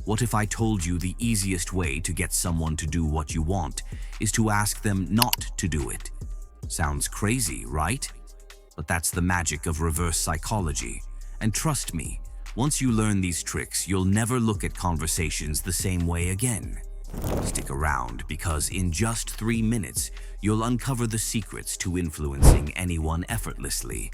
What if I told you the easiest way to get someone to do what you want is to ask them not to do it? Sounds crazy, right? But that's the magic of reverse psychology. And trust me, once you learn these tricks, you'll never look at conversations the same way again. Stick around, because in just 3 minutes, you'll uncover the secrets to influencing anyone effortlessly,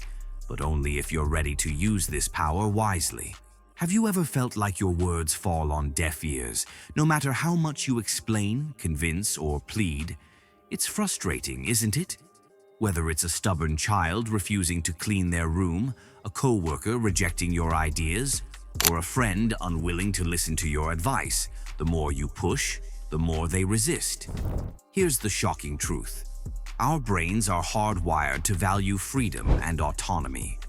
but only if you're ready to use this power wisely. Have you ever felt like your words fall on deaf ears, no matter how much you explain, convince, or plead? It's frustrating, isn't it? Whether it's a stubborn child refusing to clean their room, a coworker rejecting your ideas, or a friend unwilling to listen to your advice, the more you push, the more they resist. Here's the shocking truth. Our brains are hardwired to value freedom and autonomy.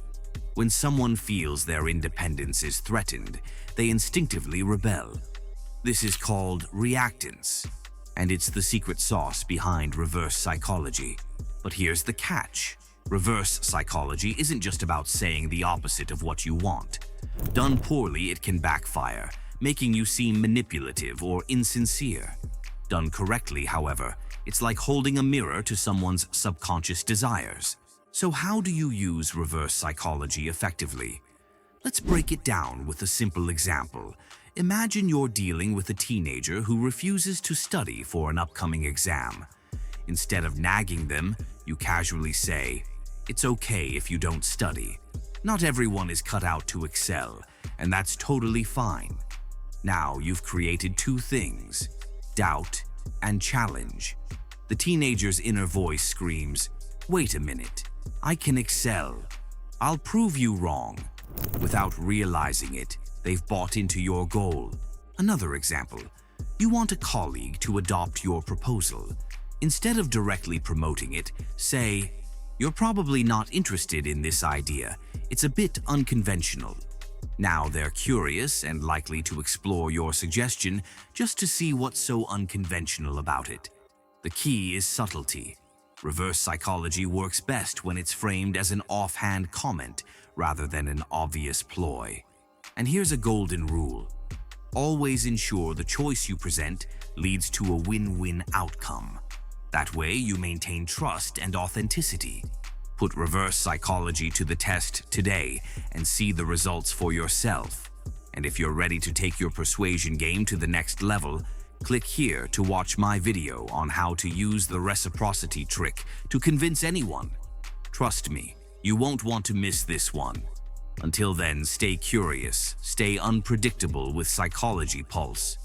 When someone feels their independence is threatened, they instinctively rebel. This is called reactance, and it's the secret sauce behind reverse psychology. But here's the catch. Reverse psychology isn't just about saying the opposite of what you want. Done poorly, it can backfire, making you seem manipulative or insincere. Done correctly, however, it's like holding a mirror to someone's subconscious desires. So how do you use reverse psychology effectively? Let's break it down with a simple example. Imagine you're dealing with a teenager who refuses to study for an upcoming exam. Instead of nagging them, you casually say, "It's okay if you don't study. Not everyone is cut out to excel, and that's totally fine." Now you've created two things: doubt and challenge. The teenager's inner voice screams, "Wait a minute. I can excel. I'll prove you wrong." Without realizing it, they've bought into your goal. Another example. You want a colleague to adopt your proposal. Instead of directly promoting it, say, "You're probably not interested in this idea. It's a bit unconventional." Now they're curious and likely to explore your suggestion just to see what's so unconventional about it. The key is subtlety. Reverse psychology works best when it's framed as an offhand comment rather than an obvious ploy. And here's a golden rule. Always ensure the choice you present leads to a win-win outcome. That way you maintain trust and authenticity. Put reverse psychology to the test today and see the results for yourself. And if you're ready to take your persuasion game to the next level, click here to watch my video on how to use the reciprocity trick to convince anyone. Trust me, you won't want to miss this one. Until then, stay curious, stay unpredictable with Psychology Pulse.